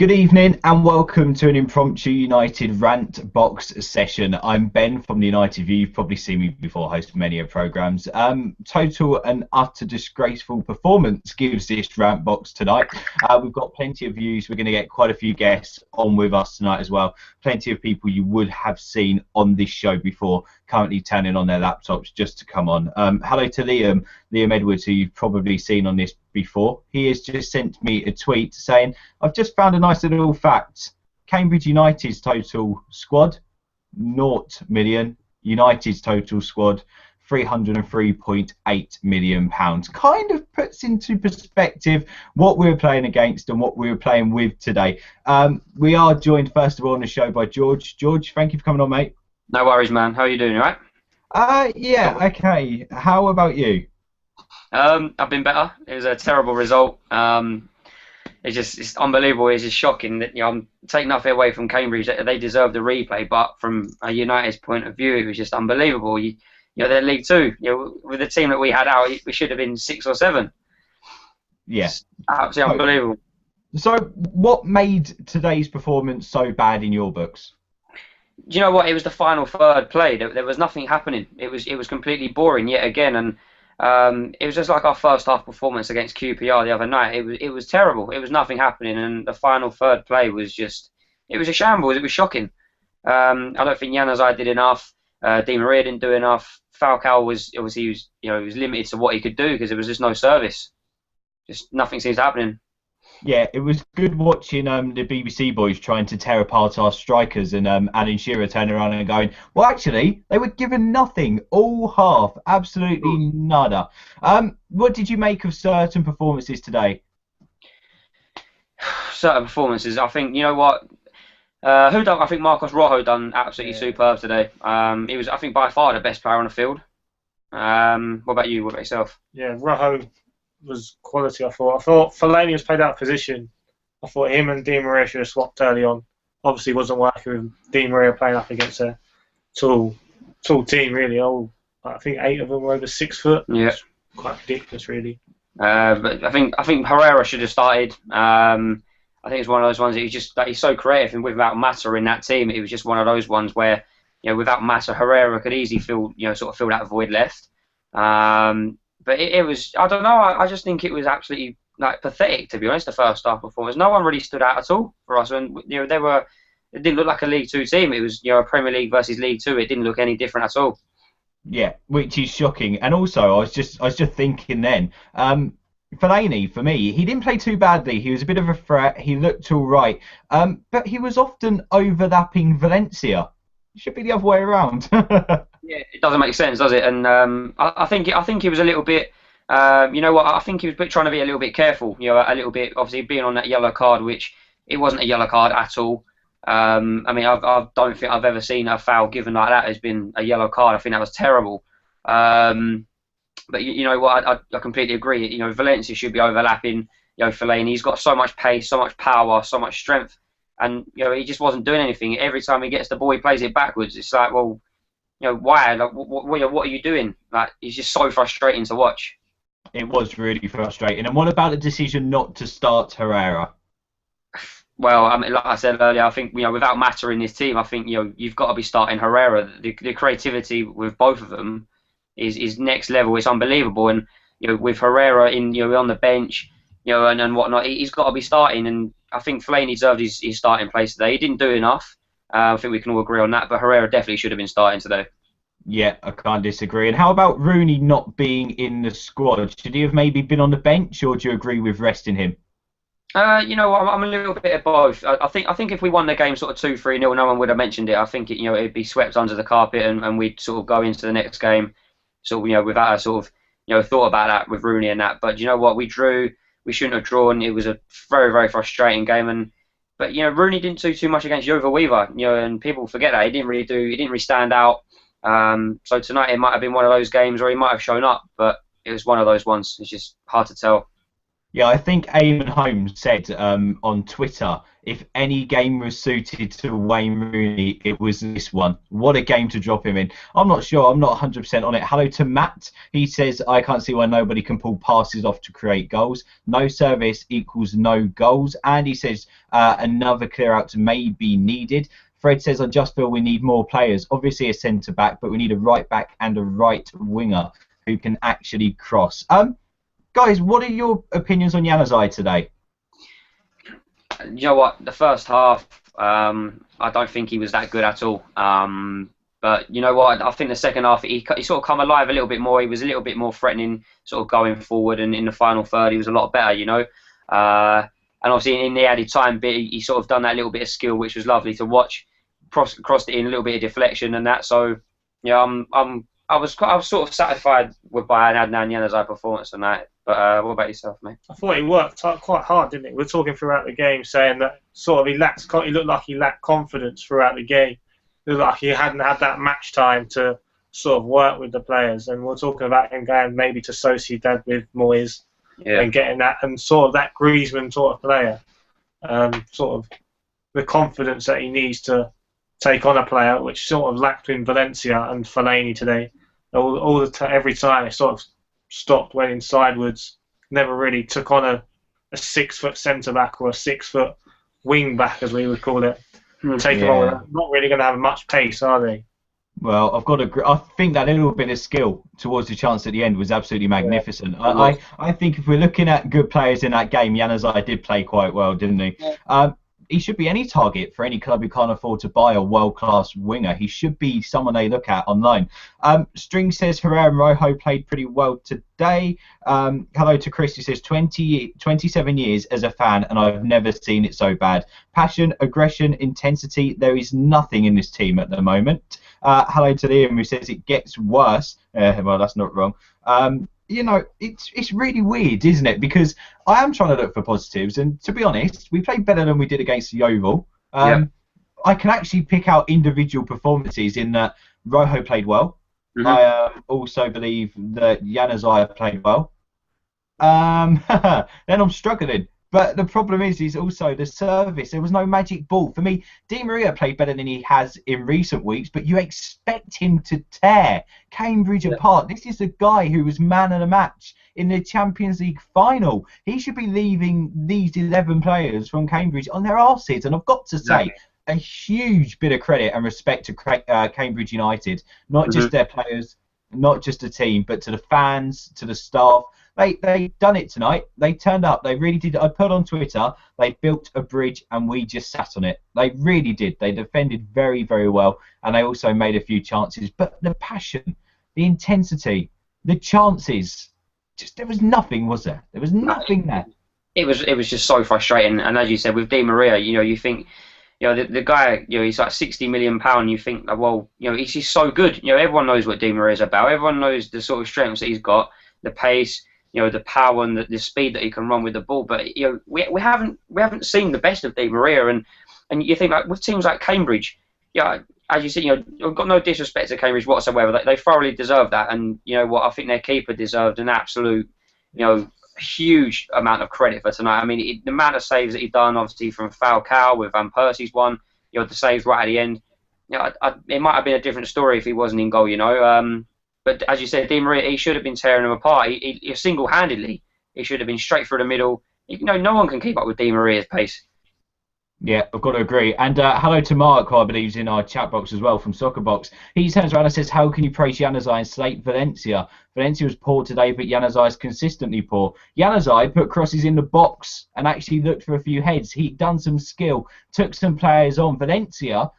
Good evening and welcome to an impromptu United rant box session. I'm Ben from the United View. You've probably seen me before host many of programmes. Total and utter disgraceful performance gives this rant box tonight. We've got plenty of views. We're going to get quite a few guests on with us tonight as well. Plenty of people you would have seen on this show before currently turning on their laptops just to come on. Hello to Liam Edwards, who you've probably seen on this before. He has just sent me a tweet saying, I've just found a nice little fact. Cambridge United's total squad, 0 million. United's total squad, £303.8 million. Kind of puts into perspective what we were playing against and what we were playing with today. We are joined, first of all, on the show by George. George, thank you for coming on, mate. No worries, man. How are you doing, all right? Yeah, okay. How about you? I've been better. It was a terrible result. It's unbelievable. It's just shocking that I'm taking nothing away from Cambridge. They deserve the replay, but from a United's point of view, it was just unbelievable. They're League Two. With the team that we had out, we should have been 6 or 7. Yes, Absolutely unbelievable. So, what made today's performance so bad in your books? Do you know what? It was the final third play. There was nothing happening. It was completely boring yet again, and it was just like our first half performance against QPR the other night. It was terrible. It was nothing happening, and the final third play was it was a shambles. It was shocking. I don't think Januzaj did enough. Di Maria didn't do enough. Falcao was obviously he was limited to what he could do because there was just no service. Just nothing seems happening. Yeah, it was good watching the BBC boys trying to tear apart our strikers and Alan Shearer turning around and going, well, actually, they were given nothing all half, absolutely nada. What did you make of certain performances today? Certain performances, I think, you know what? I think Marcos Rojo done absolutely superb today. He was, I think, by far the best player on the field. What about you? What about yourself? Yeah, Rojo was quality. I thought Fellaini was played out of position. I thought him and Di Maria should have swapped early on. Obviously, wasn't working with Di Maria playing up against a tall team. Really, I think 8 of them were over 6 foot. Yeah, it's quite ridiculous, really. But I think Herrera should have started. I think it's one of those ones that he's so creative, and without Mata in that team, it was just one of those ones where without Mata, Herrera could easily fill that void left. But it was, I don't know, I just think it was absolutely pathetic, to be honest, the first half performance. No one really stood out at all for us. And it didn't look like a League Two team. It was a Premier League versus League Two. It didn't look any different at all. Yeah, which is shocking. And also, I was just thinking then, Fellaini, for me, he didn't play too badly. He was a bit of a threat. He looked all right. But he was often overlapping Valencia. It should be the other way around. Yeah, it doesn't make sense, does it? And I think he was a little bit. I think he was trying to be a little bit careful. A little bit, obviously, being on that yellow card, which it wasn't a yellow card at all. I don't think I've ever seen a foul given like that has been a yellow card. I think that was terrible. But you know what? I completely agree. Valencia should be overlapping. Fellaini. He's got so much pace, so much power, so much strength, and he just wasn't doing anything. Every time he gets the ball, he plays it backwards. It's like, well, why? Like, what are you doing? Like, it's just so frustrating to watch. It was really frustrating. And what about the decision not to start Herrera? Well, like I said earlier, I think without Mata in this team, I think you've got to be starting Herrera. The creativity with both of them is next level. It's unbelievable. And with Herrera on the bench, and whatnot, he's got to be starting. And I think Fellaini deserved his starting place today. He didn't do enough. I think we can all agree on that, but Herrera definitely should have been starting today. Yeah, I can't disagree. And how about Rooney not being in the squad? Should he have maybe been on the bench, or do you agree with resting him? I'm a little bit of both. I think if we won the game sort of 2-3-0, no one would have mentioned it. I think it'd be swept under the carpet, and we'd sort of go into the next game, without a sort of thought about that with Rooney and that. But you know what, we drew. We shouldn't have drawn. It was a very, very frustrating game, But Rooney didn't do too much against Jova Weaver, and people forget that he didn't really stand out. So tonight it might have been one of those games where he might have shown up, but it was one of those ones. It's just hard to tell. Yeah, I think Eamon Holmes said on Twitter, if any game was suited to Wayne Rooney, it was this one. What a game to drop him in. I'm not sure. I'm not 100% on it. Hello to Matt. He says, I can't see why nobody can pull passes off to create goals. No service equals no goals. And he says, another clear out may be needed. Fred says, I just feel we need more players. Obviously a centre-back, but we need a right-back and a right winger who can actually cross. Guys, what are your opinions on Januzaj today? You know what? The first half, I don't think he was that good at all. But you know what? I think the second half, he sort of come alive a little bit more. He was a little bit more threatening, sort of going forward. And in the final third, he was a lot better, you know. And obviously in the added time bit, he sort of done that little bit of skill, which was lovely to watch. Crossed it in, a little bit of deflection and that. So, yeah, I was sort of satisfied with by Adnan Januzaj performance tonight. But what about yourself, mate? I thought he worked quite hard, didn't he? We're talking throughout the game, saying that sort of he looked like he lacked confidence throughout the game. It looked like he hadn't had that match time to sort of work with the players. And we're talking about him going maybe to Sociedad with Moyes and getting that, and sort of that Griezmann sort of player, sort of the confidence that he needs to take on a player, which sort of lacked in Valencia and Fellaini today. Every time it sort of stopped, went in sidewards, never really took on a 6-foot centre back or a 6-foot wing back, as we would call it. Take on, not really going to have much pace, are they? Well, I think that little bit of skill towards the chance at the end was absolutely magnificent. Yeah. I think if we're looking at good players in that game, Januzaj did play quite well, didn't he? Yeah. He should be any target for any club who can't afford to buy a world-class winger. He should be someone they look at on loan. String says Herrera and Rojo played pretty well today. Hello to Chris, who says 27 years as a fan and I've never seen it so bad. Passion, aggression, intensity, there is nothing in this team at the moment. Hello to Liam, who says it gets worse. Well, that's not wrong. You know, it's really weird, isn't it? Because I am trying to look for positives, and to be honest, we played better than we did against the Oval. I can actually pick out individual performances in that Rojo played well. Mm-hmm. I also believe that Januzaj played well. Then I'm struggling. But the problem is also the service. There was no magic ball. For me, Di Maria played better than he has in recent weeks, but you expect him to tear Cambridge apart. This is the guy who was man of the match in the Champions League final. He should be leaving these 11 players from Cambridge on their arses. And I've got to say, a huge bit of credit and respect to Cambridge United. Not just their players, not just the team, but to the fans, to the staff. They done it tonight. They turned up. They really did. I put on Twitter, they built a bridge and we just sat on it. They really did. They defended very, very well, and they also made a few chances. But the passion, the intensity, the chances, just there was nothing, was there? There was nothing there. It was just so frustrating. And as you said, with Di Maria, you know, you think, you know, the guy, you know, he's like £60 million. You think, well, you know, he's just so good. You know, everyone knows what Di Maria is about. Everyone knows the sort of strengths that he's got, the pace, you know, the power and the speed that he can run with the ball. But you know, we haven't seen the best of Di Maria, and you think like with teams like Cambridge, yeah, as you said, you know, I've got no disrespect to Cambridge whatsoever. They thoroughly deserve that, and you know what, I think their keeper deserved an absolute, you know, huge amount of credit for tonight. I mean, the amount of saves that he done, obviously from Falcao with Van Persie's one, you know, the saves right at the end. You know, it might have been a different story if he wasn't in goal, you know. But as you said, Di Maria, he should have been tearing them apart. He single-handedly, he should have been straight through the middle. You know, no one can keep up with Di Maria's pace. Yeah, I've got to agree. And hello to Mark, who I believe is in our chat box as well from Soccerbox. He turns around and says, how can you praise Januzaj and slate Valencia? Valencia was poor today, but Januzaj is consistently poor. Januzaj put crosses in the box and actually looked for a few heads. He'd done some skill, took some players on. Valencia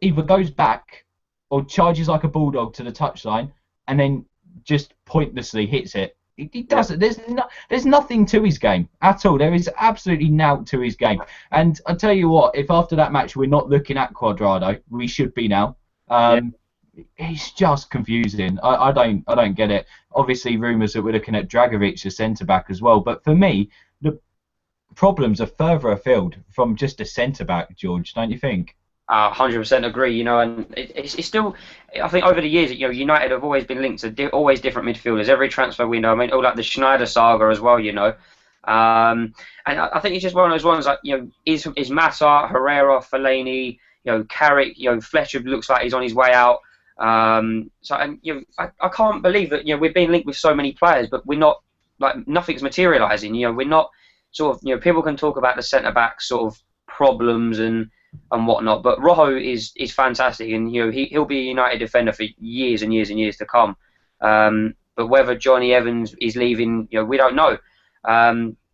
either goes back or charges like a bulldog to the touchline and then just pointlessly hits it. He doesn't. There's nothing to his game at all. There is absolutely nought to his game. And I tell you what, if after that match we're not looking at Cuadrado, we should be now. He's just confusing. I don't get it. Obviously, rumours that we're looking at Dragovic as centre back as well. But for me, the problems are further afield from just a centre back, George. Don't you think? 100% agree, you know, and it's still, I think over the years, you know, United have always been linked to always different midfielders, every transfer window. I mean, all like the Schneider saga as well, you know. And I think it's just one of those ones like, is Massa, Herrera, Fellaini, Carrick, Fletcher looks like he's on his way out. I can't believe that we've been linked with so many players, but we're not, like, nothing's materialising. We're not sort of, people can talk about the centre back sort of problems and whatnot, but Rojo is fantastic, and he'll be a United defender for years and years and years to come. But whether Johnny Evans is leaving, we don't know.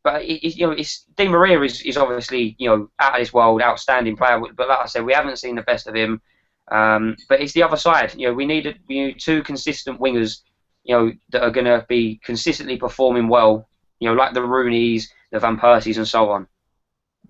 But it's Di Maria is obviously out of this world, outstanding player. But like I said, we haven't seen the best of him. But it's the other side. We need two consistent wingers, that are going to be consistently performing well. Like the Rooneys, the Van Persies, and so on.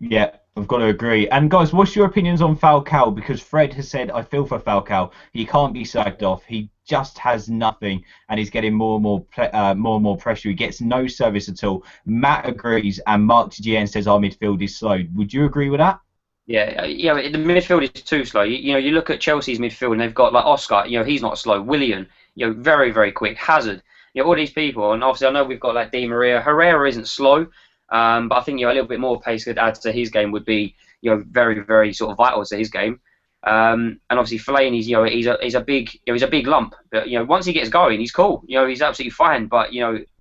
Yeah, I've got to agree. And guys, what's your opinions on Falcao? Because Fred has said, I feel for Falcao. He can't be sacked off. He just has nothing, and he's getting more and more pressure. He gets no service at all. Matt agrees, and Mark GN says our midfield is slow. Would you agree with that? Yeah, the midfield is too slow. You look at Chelsea's midfield, and they've got like Oscar. He's not slow. Willian, very, very quick. Hazard, all these people, and obviously I know we've got like Di Maria. Herrera isn't slow. But I think a little bit more pace could add to his game would be very, very sort of vital to his game. And obviously Fellaini's he's a big lump. But once he gets going, he's cool. He's absolutely fine. But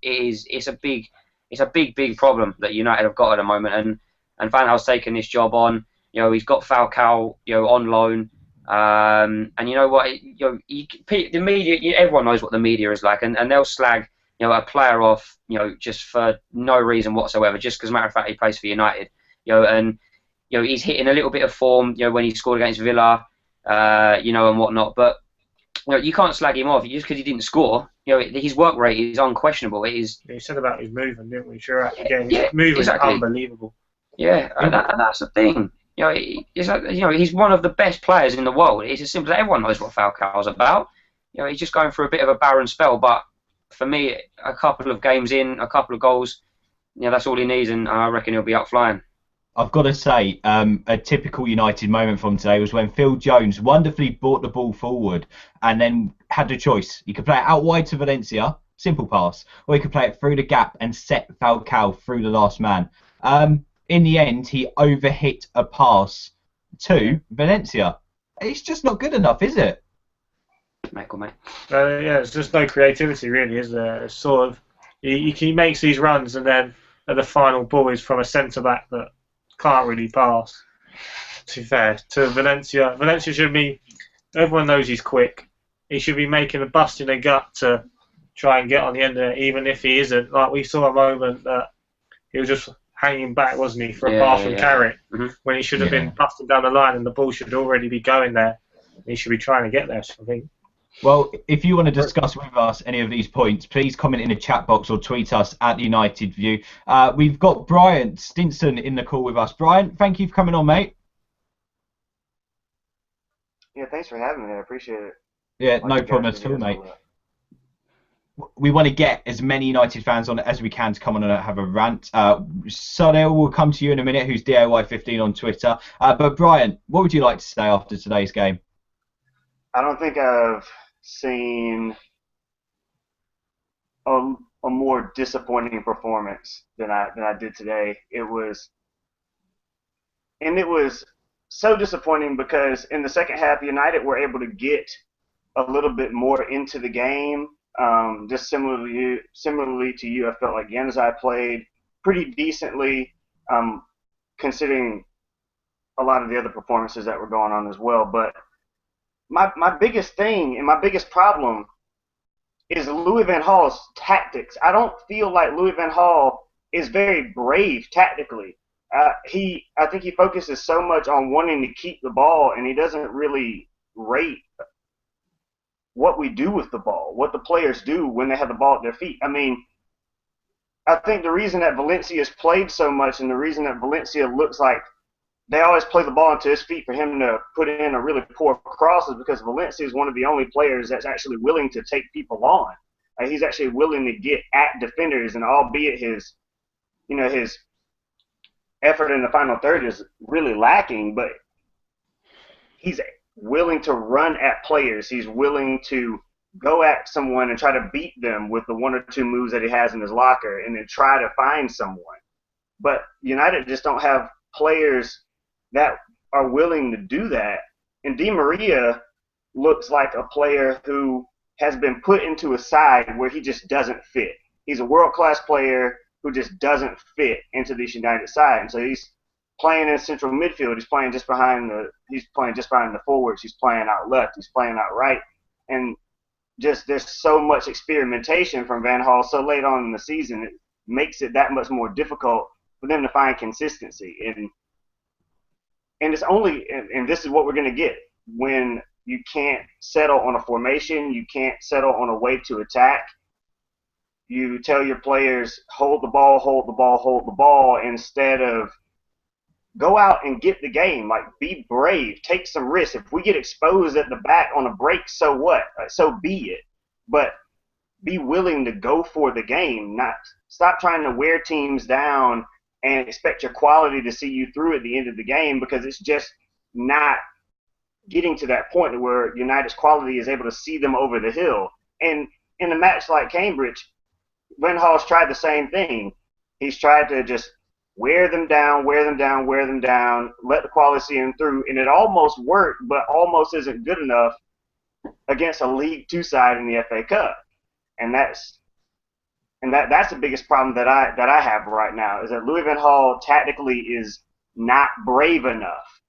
it's a big problem that United have got at the moment. And Van Gaal's taken this job on. He's got Falcao on loan. And you know what? The media, everyone knows what the media is like, and they'll slag a player off, just for no reason whatsoever, just because, matter of fact, he plays for United, and he's hitting a little bit of form, when he scored against Villa, and whatnot. But you can't slag him off just because he didn't score. His work rate is unquestionable. It is. Yeah, you said about his movement, didn't we? Sure, again, yeah, his movement exactly. is unbelievable. Yeah, and that's the thing. He's one of the best players in the world. It's as simple as everyone knows what Falcao's about. He's just going through a bit of a barren spell, but for me, a couple of games in, a couple of goals, that's all he needs, and I reckon he'll be up flying. I've got to say, a typical United moment from today was when Phil Jones wonderfully brought the ball forward and then had a choice. He could play it out wide to Valencia, simple pass, or he could play it through the gap and set Falcao through the last man. In the end, he overhit a pass to Valencia. It's just not good enough, is it? Michael, mate. Yeah, it's just no creativity, really, is there? It's sort of he makes these runs, and then at the final ball is from a centre back that can't really pass. To be fair, to Valencia should be. Everyone knows he's quick. He should be making a bust in the gut to try and get on the end of it, even if he isn't. Like, we saw a moment that he was just hanging back, wasn't he, for a pass from Carrick, when he should have been busting down the line, and the ball should already be going there. He should be trying to get there, I think. Well, if you want to discuss with us any of these points, please comment in the chat box or tweet us at the United View. We've got Brian Stinson in the call with us. Brian, thank you for coming on, mate. Yeah, thanks for having me. I appreciate it. Yeah, no problem at all, mate. We want to get as many United fans on as we can to come on and have a rant. Sunil will come to you in a minute, who's DIY15 on Twitter. But Brian, what would you like to say after today's game? I don't think I've seen a more disappointing performance than I did today. It was so disappointing because in the second half, United were able to get a little bit more into the game. Just similarly to you, I felt like Januzaj played pretty decently, considering a lot of the other performances that were going on as well. But my biggest thing and my biggest problem is Louis van Gaal's tactics. I don't feel like Louis van Gaal is very brave tactically. I think he focuses so much on wanting to keep the ball, and he doesn't really rate what we do with the ball, what the players do when they have the ball at their feet. I mean, I think the reason that Valencia's played so much and the reason that Valencia looks like they always play the ball into his feet for him to put in a really poor cross is because Valencia is one of the only players that's actually willing to take people on. He's actually willing to get at defenders, and albeit his effort in the final third is really lacking, but he's willing to run at players. He's willing to go at someone and try to beat them with the one or two moves that he has in his locker and then try to find someone. but United just don't have players that are willing to do that. And Di Maria looks like a player who has been put into a side where he just doesn't fit. He's a world-class player who just doesn't fit into this United side. And so he's playing in central midfield. He's playing just behind the forwards. He's playing out left. He's playing out right. And just there's so much experimentation from Van Gaal so late on in the season. It makes it that much more difficult for them to find consistency. And it's only and this is what we're going to get when you can't settle on a formation, you can't settle on a way to attack. You tell your players, hold the ball, hold the ball, hold the ball, instead of go out and get the game. Like, be brave, take some risks. If we get exposed at the back on a break, so what? So be it. But be willing to go for the game. Not stop trying to wear teams down and expect your quality to see you through at the end of the game, because it's just not getting to that point where United's quality is able to see them over the hill. And in a match like Cambridge, Van Gaal's tried the same thing. He's tried to just wear them down, let the quality see them through, and it almost worked, but almost isn't good enough against a League Two side in the FA Cup. And that's the biggest problem that I have right now, is that Louis Van Gaal tactically is not brave enough.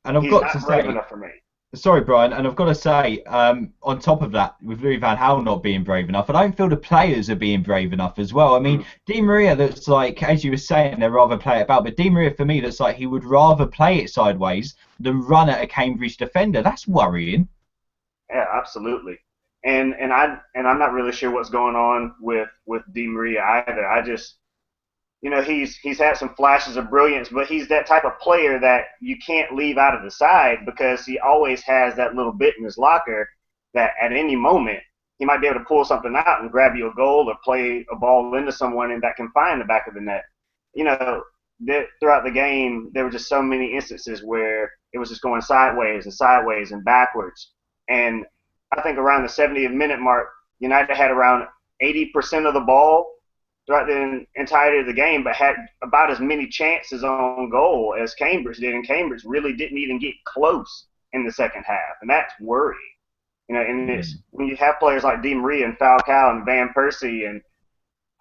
And I've got to say, brave enough for me. Sorry, Brian, and I've got to say, on top of that, with Louis Van Gaal not being brave enough, I don't feel the players are being brave enough as well. I mean, Di Maria looks like, as you were saying, they'd rather play it about, but Di Maria, for me, looks like he would rather play it sideways than run at a Cambridge defender. That's worrying. Yeah, absolutely. And I'm not really sure what's going on with Di Maria either. I just, he's had some flashes of brilliance, but he's that type of player that you can't leave out of the side, because he always has that little bit in his locker that at any moment he might be able to pull something out and grab you a goal or play a ball into someone and that can find the back of the net. Throughout the game, there were just so many instances where it was just going sideways and backwards. And I think around the 70th minute mark, United had around 80% of the ball throughout the entirety of the game, but had about as many chances on goal as Cambridge did, and Cambridge really didn't even get close in the second half, and that's worrying. And it's when you have players like Di Maria and Falcao and Van Persie and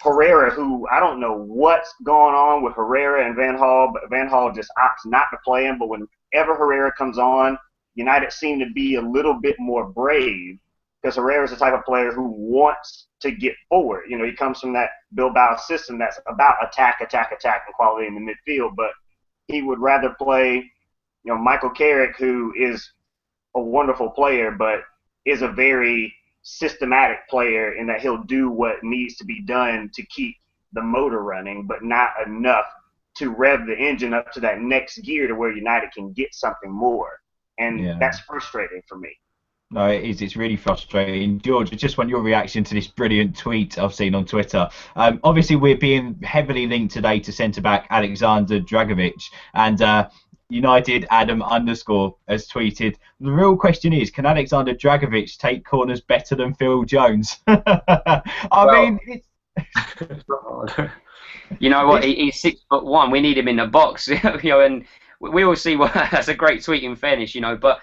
Herrera, who I don't know what's going on with Herrera and Van Gaal, but Van Gaal just opts not to play him. But whenever Herrera comes on, United seem to be a little bit more brave, because Herrera is the type of player who wants to get forward. He comes from that Bilbao system that's about attack, and quality in the midfield. But he would rather play, Michael Carrick, who is a wonderful player, but is a very systematic player in that he'll do what needs to be done to keep the motor running, but not enough to rev the engine up to that next gear to where United can get something more. And that's frustrating for me. No, it is. It's really frustrating. George, I just want your reaction to this brilliant tweet I've seen on Twitter. Obviously, we're being heavily linked today to centre-back Alexander Dragovic, and United Adam _, has tweeted, the real question is, can Alexander Dragovic take corners better than Phil Jones? I mean, it's... You know what? He's 6'1". We need him in the box, and we will see. That's a great tweet, in fairness, but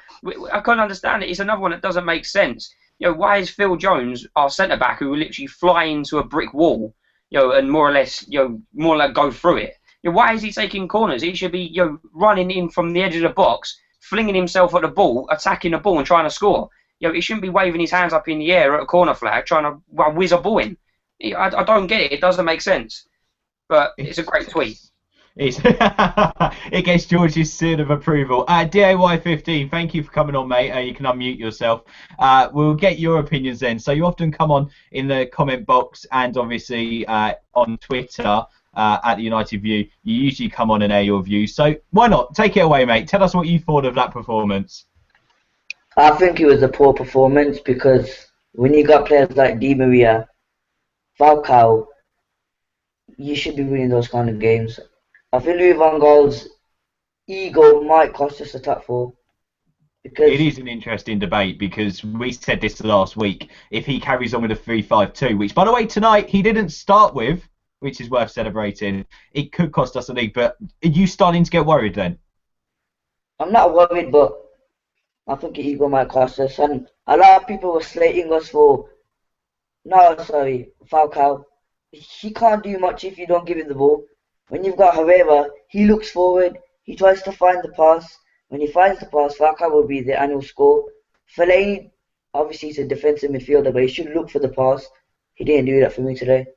I can't understand it. It's another one that doesn't make sense. Why is Phil Jones, our centre back, who will literally fly into a brick wall, and more or less go through it? Why is he taking corners? He should be, running in from the edge of the box, flinging himself at the ball, attacking the ball, and trying to score. He shouldn't be waving his hands up in the air at a corner flag, trying to whiz a ball in. I don't get it. It doesn't make sense. But it's a great tweet. It gets George's seal of approval. DAY15, thank you for coming on, mate. You can unmute yourself. We'll get your opinions then. So you often come on in the comment box and obviously on Twitter at the United View. You usually come on and air your views. So why not? Take it away, mate. Tell us what you thought of that performance. I think it was a poor performance, because when you got players like Di Maria, Falcao, you should be winning those kind of games. I feel Louis Van Gaal's ego might cost us the top four. Because it is an interesting debate, because we said this last week. If he carries on with a 3-5-2, which, by the way, tonight he didn't start with, which is worth celebrating. It could cost us the league, but are you starting to get worried then? I'm not worried, but I think the ego might cost us. And a lot of people were slating us for, no, sorry, Falcao. He can't do much if you don't give him the ball. When you've got Herrera, he looks forward, he tries to find the pass. When he finds the pass, Falcao will be there and he'll score. Fellaini, obviously he's a defensive midfielder, but he should look for the pass. He didn't do that for me today.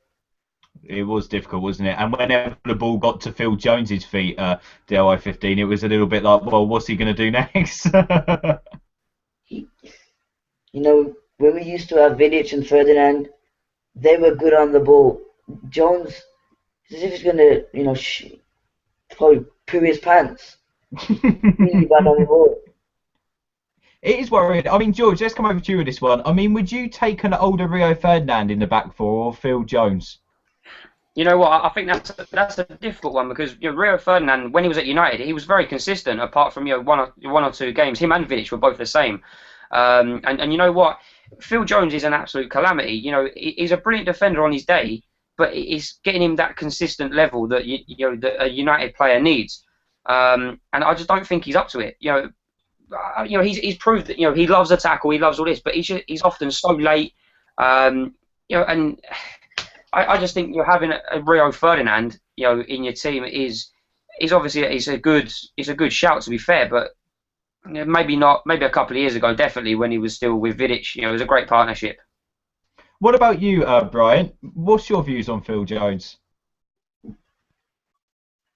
It was difficult, wasn't it? And whenever the ball got to Phil Jones's feet, the LI15, it was a little bit like, well, what's he going to do next? You know, when we used to have Vidic and Ferdinand, they were good on the ball. Jones, as if he's going to, probably poo his pants. Really bad on the ball. It is worrying. I mean, George, let's come over to you with this one. I mean, would you take an older Rio Ferdinand in the back four or Phil Jones? You know what? I think that's a difficult one because Rio Ferdinand, when he was at United, he was very consistent. Apart from one or two games, him and Vidic were both the same. And you know what? Phil Jones is an absolute calamity. He's a brilliant defender on his day, but it's getting him that consistent level that that a United player needs. And I just don't think he's up to it. He's proved that he loves a tackle, he loves all this, but he's often so late. And I just think having a Rio Ferdinand, in your team is obviously it's a good shout, to be fair, but maybe not. Maybe a couple of years ago, definitely when he was still with Vidic, it was a great partnership. What about you, Brian? What's your views on Phil Jones?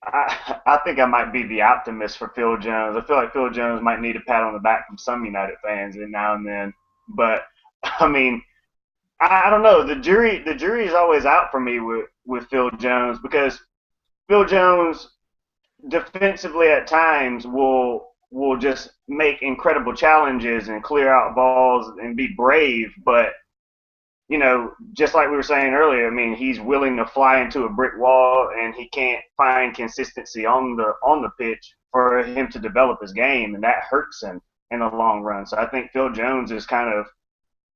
I think I might be the optimist for Phil Jones. I feel like Phil Jones might need a pat on the back from some United fans now and then, but I mean, I don't know. The jury is always out for me with Phil Jones, because Phil Jones defensively at times will just make incredible challenges and clear out balls and be brave, but just like we were saying earlier, I mean, he's willing to fly into a brick wall and he can't find consistency on the pitch for him to develop his game, and that hurts him in the long run. So I think Phil Jones is kind of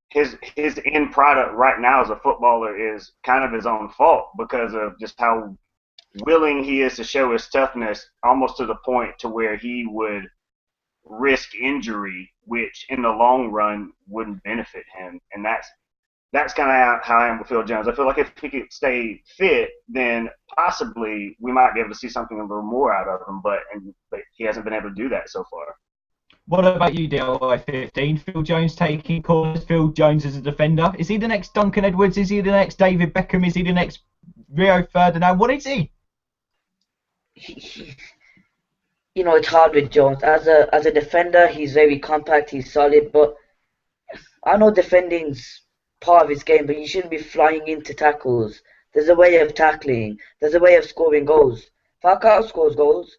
his end product right now as a footballer is kind of his own fault because of just how willing he is to show his toughness, almost to the point to where he would risk injury, which in the long run wouldn't benefit him. And that's kind of how I am with Phil Jones. I feel like if he could stay fit, then possibly we might be able to see something a little more out of him, but he hasn't been able to do that so far. What about you, DLI15? Phil Jones taking corners, Phil Jones as a defender. Is he the next Duncan Edwards? Is he the next David Beckham? Is he the next Rio Ferdinand? What is he? It's hard with Jones. As a defender, he's very compact, he's solid, but I know defending's part of his game, but you shouldn't be flying into tackles. There's a way of tackling. There's a way of scoring goals. Falcao scores goals,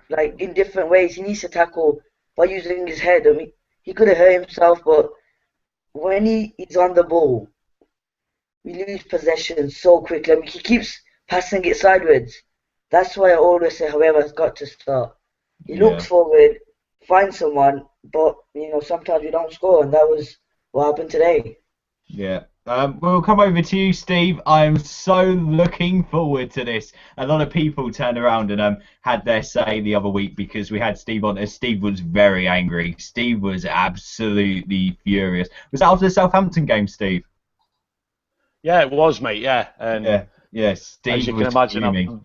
like in different ways. He needs to tackle by using his head. I mean, he could have hurt himself, but when he's on the ball, we lose possession so quickly. I mean, he keeps passing it sideways. That's why I always say Herrera's got to start. He looks forward, finds someone, but sometimes we don't score, and that was what happened today. Yeah. We'll come over to you, Steve. I'm so looking forward to this. A lot of people turned around and had their say the other week because we had Steve on. Steve was very angry. Steve was absolutely furious. Was that after the Southampton game, Steve? Yeah, it was, mate. Yeah. And yeah. Steve as you was can imagine,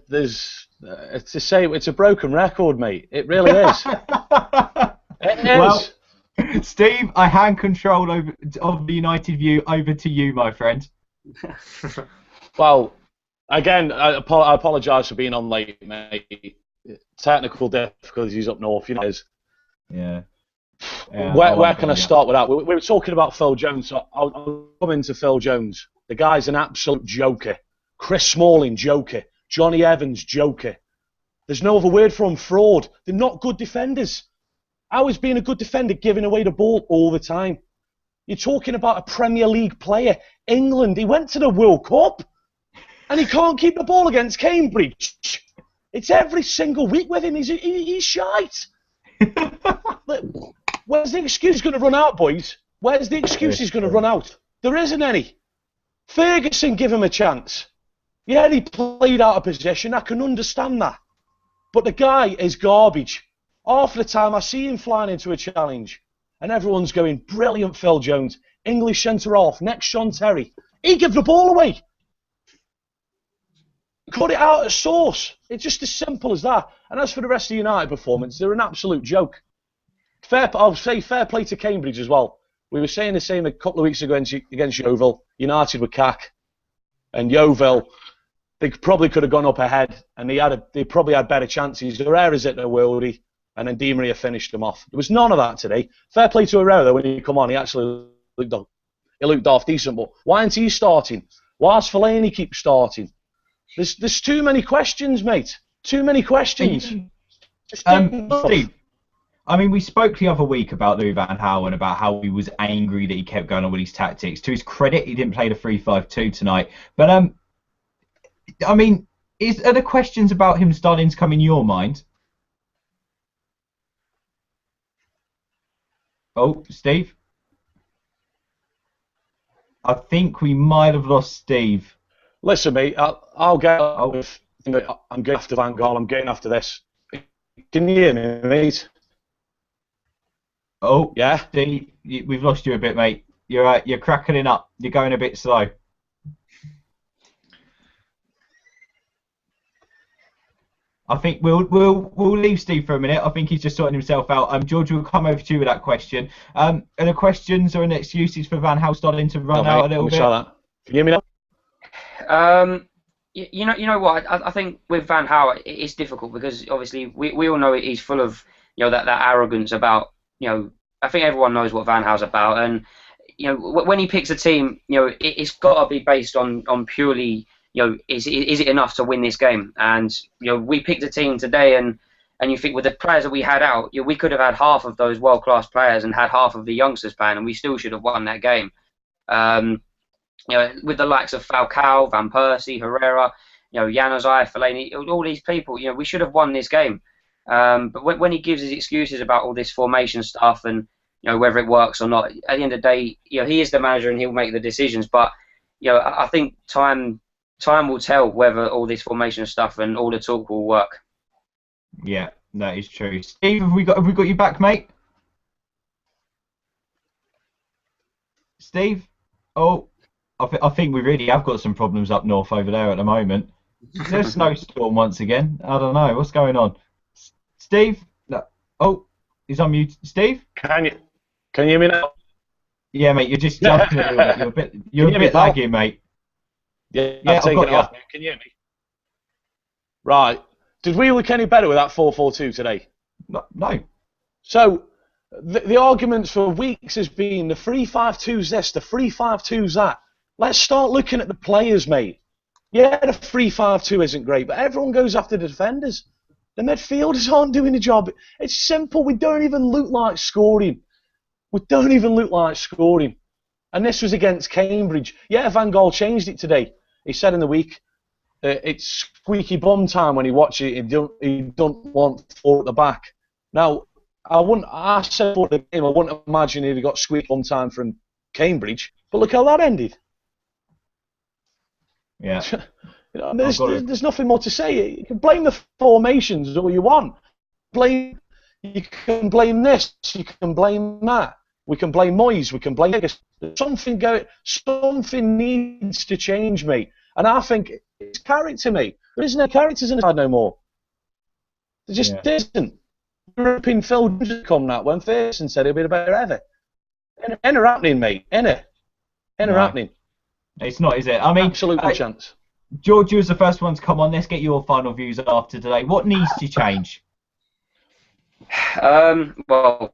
it's a broken record, mate. It really is. It is. Well, Steve, I hand control of the United view over to you, my friend. Well, again, I apologise for being on late, mate. Technical difficulties up north, Yeah. Where can I start with that? We were talking about Phil Jones, so I'll come into Phil Jones. The guy's an absolute joker. Chris Smalling, joker. Johnny Evans, joker. There's no other word for him, fraud. They're not good defenders. How is being a good defender giving away the ball all the time? You're talking about a Premier League player. England, he went to the World Cup and he can't keep the ball against Cambridge. It's every single week with him. He's shite. Where's the excuse going to run out, boys? Where's the excuses going to run out? There isn't any. Ferguson give him a chance. Yeah, he played out of possession. I can understand that. But the guy is garbage. Half the time I see him flying into a challenge and everyone's going, brilliant Phil Jones, English centre-half, next Sean Terry. He gave the ball away. Cut it out at source. It's just as simple as that. And as for the rest of the United performance, they're an absolute joke. I'll say fair play to Cambridge as well. We were saying the same a couple of weeks ago against Yeovil. United were cack. And Yeovil, they probably could have gone up ahead, and they probably had better chances. Herrera's at the worldie, and then Di Maria finished them off. There was none of that today. Fair play to Herrera, though, when he come on. He actually looked half decent, but why aren't he starting? Why does Fellaini keep starting? There's too many questions, mate. Too many questions. Steve, I mean, we spoke the other week about Louis van Gaal and about how he was angry that he kept going on with his tactics. To his credit, he didn't play the 3-5-2 tonight. But, I mean, are there questions about him starting to come in your mind? Oh, Steve? I think we might have lost Steve. Listen, mate, I'll get with. I'm going after Van Gaal. I'm getting after this. Can you hear me, mate? Oh, yeah. Steve, we've lost you a bit, mate. You're crackling up. You're going a bit slow. I think we'll leave Steve for a minute. I think he's just sorting himself out. George, will come over to you with that question. Are there questions or any excuses for Van Gaal starting to run out a little bit? That. Can you hear me now? You know what? I think with Van Gaal, it's difficult because obviously we all know he's full of that arrogance about I think everyone knows what Van Gaal's about, and when he picks a team, it's got to be based on purely is it enough to win this game? And we picked a team today, and you think with the players that we had out, we could have had half of those world-class players and had half of the youngsters playing, and we still should have won that game. With the likes of Falcao, Van Persie, Herrera, Januzaj, Fellaini, all these people, we should have won this game. But when he gives his excuses about all this formation stuff and whether it works or not, at the end of the day, he is the manager and he'll make the decisions. But I think time will tell whether all this formation stuff and all the talk will work. Yeah, that is true. Steve, have we got you back, mate? Steve? Oh, I think we really have got some problems up north over there at the moment. There's a snowstorm once again. I don't know. What's going on? Steve? No. Oh, he's on mute. Steve? Can you hear me now? Yeah, mate, you're just jumping a little bit. You're a bit laggy, mate. Yeah, I've taken it off. Can you hear me? Right. Did we look any better with that 4-4-2 today? No. So, the arguments for weeks has been the 3-5-2's this, the 3-5-2's that. Let's start looking at the players, mate. Yeah, the 3-5-2 isn't great, but everyone goes after the defenders. The midfielders aren't doing the job. It's simple. We don't even look like scoring. And this was against Cambridge. Yeah, Van Gaal changed it today. He said in the week, it's squeaky bum time when he watches it. He don't want 4 at the back. Now, I said for the game, I wouldn't imagine he'd have got squeaky bum time from Cambridge. But look how that ended. Yeah. There's nothing more to say. You can blame the formations all you want. You can blame this. You can blame that. We can blame Moyes. We can blame something needs to change, mate. And I think it's character, mate. There isn't no characters in the side no more. There just isn't. European Phil Jones come that when Ferguson said he'll be the better ever. Ain't happening, mate. Ain't happening. It's not, is it? I mean, absolute no chance. George, you was the first one to come on. Let's get your final views after today. What needs to change? Well,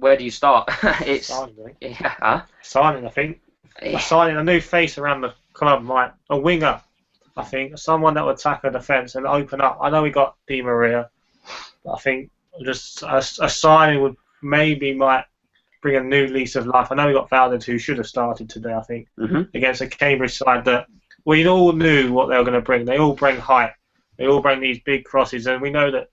where do you start? It's signing, signing, I think. Signing a new face around the club, like a winger. I think someone that would tackle the defence and open up. I know we got Di Maria, but I think just a signing would might bring a new lease of life. I know we got Valdez, who should have started today, I think, against a Cambridge side that we all knew what they were going to bring. They all bring height. They all bring these big crosses, and we know that.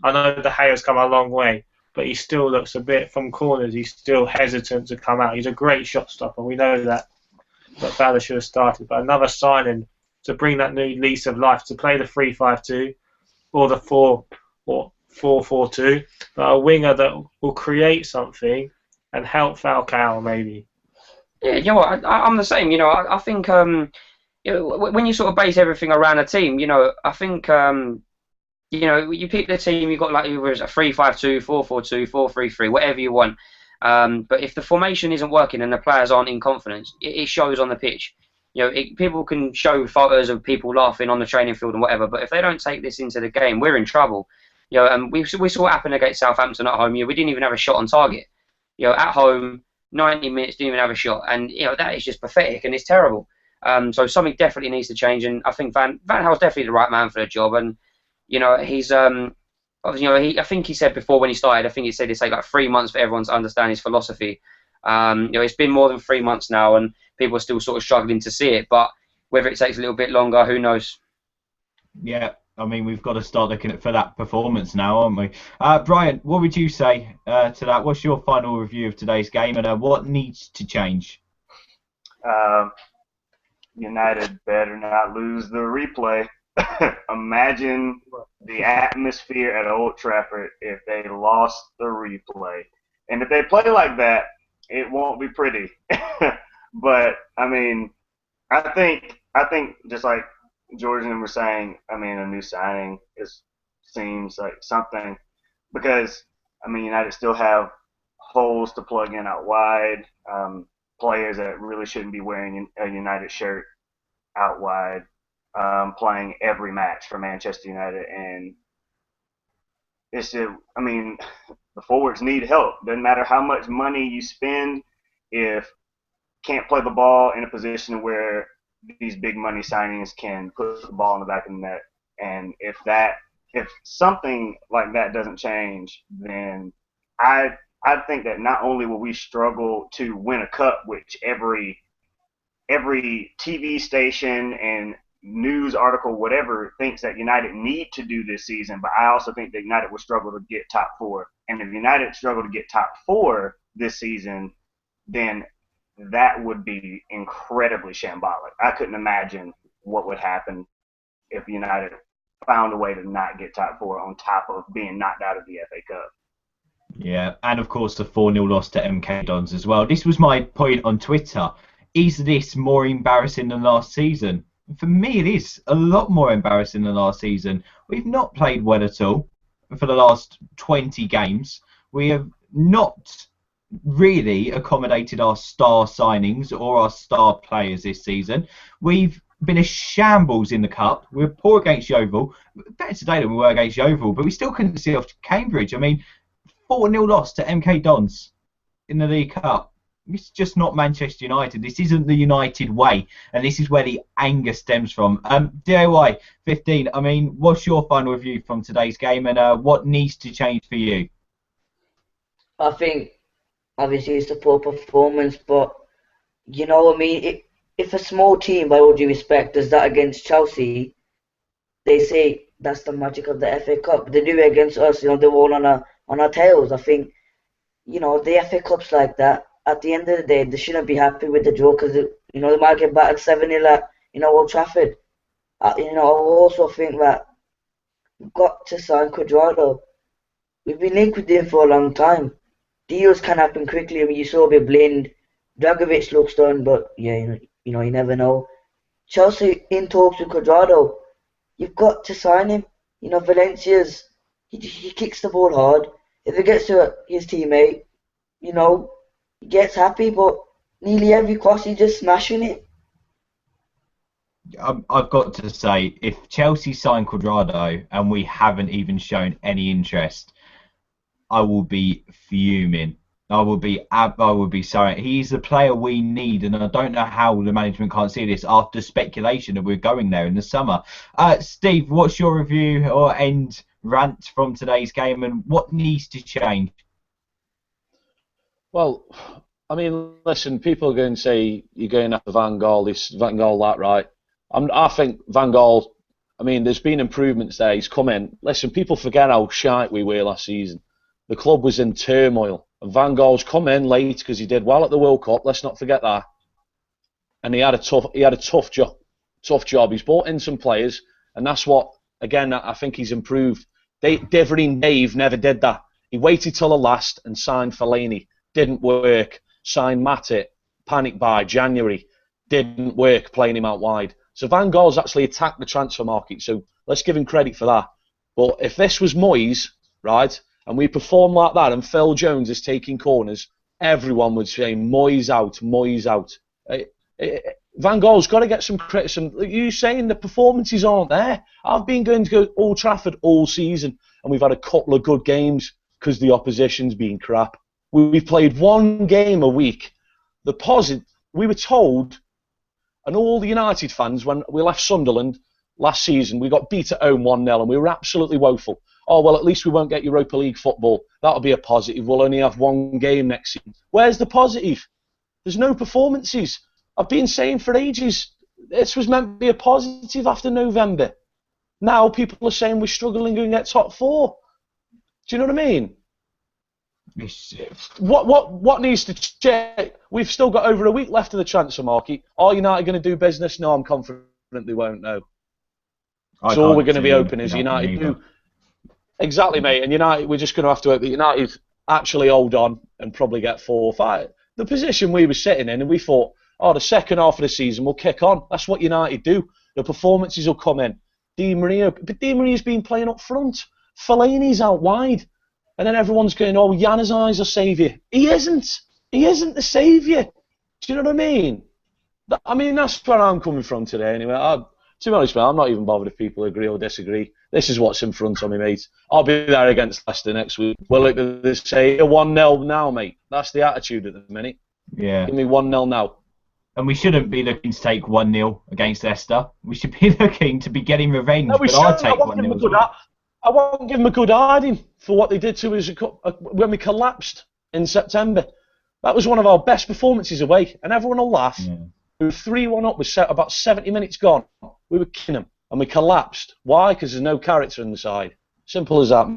I know De Gea's come a long way, but he still looks a bit from corners. He's still hesitant to come out. He's a great shot stopper. We know that. that Bala should have started, but another signing to bring that new lease of life, to play the 3-5-2 or the 4-4-2, but a winger that will create something and help Falcao maybe. Yeah, you know what? I'm the same. You know, I think you know, when you sort of base everything around a team, you know, I think you know, you pick the team, you've got like either it's a 3-5-2, 4-4-2, 4-3-3, whatever you want. But if the formation isn't working and the players aren't in confidence, it shows on the pitch. You know, people can show photos of people laughing on the training field and whatever, but if they don't take this into the game, we're in trouble. You know, and we saw what happened against Southampton at home. You know, we didn't even have a shot on target. You know, at home, 90 minutes, didn't even have a shot, and you know that is just pathetic and it's terrible. So something definitely needs to change, and I think Van Gaal's definitely the right man for the job. And you know, he's you know, I think he said before when he started, I think he said it'd take like 3 months for everyone to understand his philosophy. You know, it's been more than 3 months now, and people are still sort of struggling to see it. But whether it takes a little bit longer, who knows? Yeah, I mean, we've got to start looking for that performance now, aren't we? Brian, what would you say to that? What's your final review of today's game, and what needs to change? United better not lose the replay. Imagine the atmosphere at Old Trafford if they lost the replay. And if they play like that, it won't be pretty. But, I mean, I think just like George and them were saying, I mean, a new signing seems like something. Because, I mean, United still have holes to plug in out wide. Players that really shouldn't be wearing a United shirt out wide. Playing every match for Manchester United, and I mean, the forwards need help. Doesn't matter how much money you spend if can't play the ball in a position where these big money signings can put the ball in the back of the net. And if something like that doesn't change, then I think that not only will we struggle to win a cup, which every TV station and news article, whatever, thinks that United need to do this season, but I also think that United will struggle to get top 4. And if United struggle to get top 4 this season, then that would be incredibly shambolic. I couldn't imagine what would happen if United found a way to not get top 4 on top of being knocked out of the FA Cup. Yeah, and of course the 4-0 loss to MK Dons as well. This was my point on Twitter. Is this more embarrassing than last season? For me, it is a lot more embarrassing than last season. We've not played well at all for the last 20 games. We have not really accommodated our star signings or our star players this season. We've been a shambles in the Cup. We were poor against Yeovil. Better today than we were against Yeovil, but we still couldn't see off Cambridge. I mean, 4-0 loss to MK Dons in the League Cup. It's just not Manchester United. This isn't the United way, and this is where the anger stems from. DIY 15. I mean, what's your final review from today's game, and what needs to change for you? I think obviously it's a poor performance, but you know what I mean. If a small team, by all due respect, does that against Chelsea, they say that's the magic of the FA Cup. They do it against us. You know, they're all on our tails. I think, you know, the FA Cup's like that. At the end of the day, they shouldn't be happy with the draw because, you know, they might get battered 7-0 at, you know, Old Trafford. You know, I also think that we've got to sign Cuadrado. We've been linked with him for a long time. Deals can happen quickly. I mean, you saw a bit blind. Dragovic looks done, but yeah, you know, you never know. Chelsea in talks with Cuadrado. You've got to sign him. You know, Valencia's he kicks the ball hard. If it gets to his teammate, you know, he gets happy, but nearly every cross he's just smashing it. I've got to say, if Chelsea sign Cuadrado and we haven't even shown any interest, I will be fuming. I will be sorry. He's the player we need, and I don't know how the management can't see this after speculation that we're going there in the summer. Steve, what's your review or end rant from today's game, and what needs to change? Well, I mean, listen, people are going to say you're going after Van Gaal, this, Van Gaal, that, right? I think Van Gaal, I mean, there's been improvements there. He's come in. Listen, people forget how shite we were last season. The club was in turmoil. And Van Gaal's come in late because he did well at the World Cup. Let's not forget that. and he had a tough job. He's brought in some players, and that's what, again, I think he's improved. Dave never did that. He waited till the last and signed Fellaini. Didn't work. Signed Matip. Panic buy January. Didn't work, playing him out wide. So Van Gaal's actually attacked the transfer market, so let's give him credit for that. But if this was Moyes, right, and we perform like that and Phil Jones is taking corners, everyone would say Moyes out, Moyes out. Van Gaal's got to get some criticism. You saying the performances aren't there? I've been going to Old Trafford all season, and we've had a couple of good games because the opposition's been crap. We've played one game a week. We were told, and all the United fans, when we left Sunderland last season, we got beat at home 1-0, and we were absolutely woeful. Oh, well, at least we won't get Europa League football. That'll be a positive. We'll only have one game next season. Where's the positive? There's no performances. I've been saying for ages, this was meant to be a positive after November. Now people are saying we're struggling to get top 4. Do you know what I mean? What needs to change? We've still got over a week left of the transfer market. Are United going to do business? No, I'm confident they won't. No. So all we're going to be open is United do. Exactly, mate. And United, we're just going to have to hope that United actually hold on and probably get 4 or 5. The position we were sitting in, and we thought, the second half of the season will kick on. That's what United do. The performances will come in. Di Maria's been playing up front. Fellaini's out wide. And then everyone's going, Januzaj's a saviour. He isn't. He isn't the saviour. Do you know what I mean? That's where I'm coming from today anyway. To be honest, man, I'm not even bothered if people agree or disagree. This is what's in front of me, mate. I'll be there against Leicester next week. We'll look at this, say 1-0 now, mate. That's the attitude at the minute. Yeah. Give me 1-0 now. And we shouldn't be looking to take 1-0 against Leicester. We should be looking to be getting revenge. No, but I'll take 1-0. I won't give them a good harding for what they did to us when we collapsed in September. That was one of our best performances away, and everyone will laugh. Yeah. We were 3-1 up with about 70 minutes gone. We were killing them, and we collapsed. Why? Because there's no character in the side. Simple as that.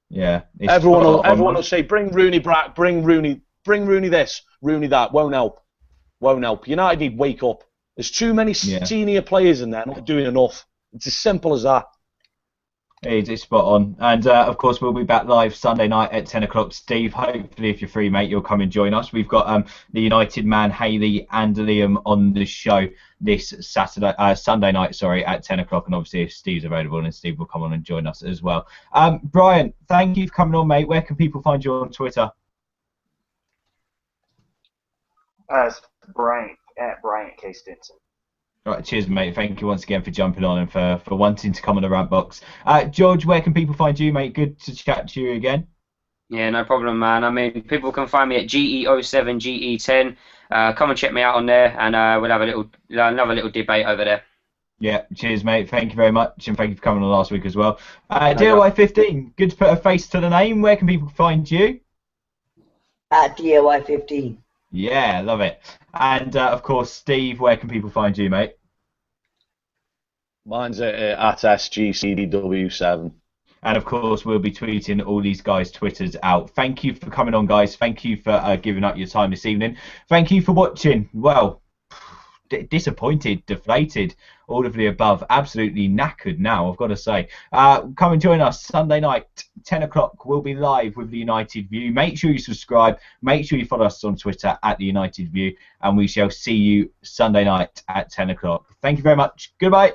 Yeah. Everyone will say, bring Rooney back, bring Rooney this, Rooney that. Won't help. Won't help. United need wake up. There's too many senior players in there not doing enough. It's as simple as that. It's spot on. And, of course, we'll be back live Sunday night at 10 o'clock. Steve, hopefully, if you're free, mate, you'll come and join us. We've got the United man, Haley and Liam on the show this Sunday night, at 10 o'clock. And, obviously, if Steve's available, and Steve will come on and join us as well. Brian, thank you for coming on, mate. Where can people find you on Twitter? It's Brian K. Stinson. Right, cheers, mate. Thank you once again for jumping on and for wanting to come on the Rant Box. George, where can people find you, mate? Good to chat to you again. Yeah, no problem, man. People can find me at GE07GE10. Come and check me out on there, and we'll have another little debate over there. Yeah, cheers, mate. Thank you very much, and thank you for coming on last week as well. DIY15, good to put a face to the name. Where can people find you? At DIY15. Yeah, love it. And, of course, Steve, where can people find you, mate? Mine's at SGCDW7. And, of course, we'll be tweeting all these guys' Twitters out. Thank you for coming on, guys. Thank you for giving up your time this evening. Thank you for watching. Well, disappointed, deflated, all of the above. Absolutely knackered now, I've got to say. Come and join us Sunday night, 10 o'clock. We'll be live with the United View. Make sure you subscribe. Make sure you follow us on Twitter at the United View. And we shall see you Sunday night at 10 o'clock. Thank you very much. Goodbye.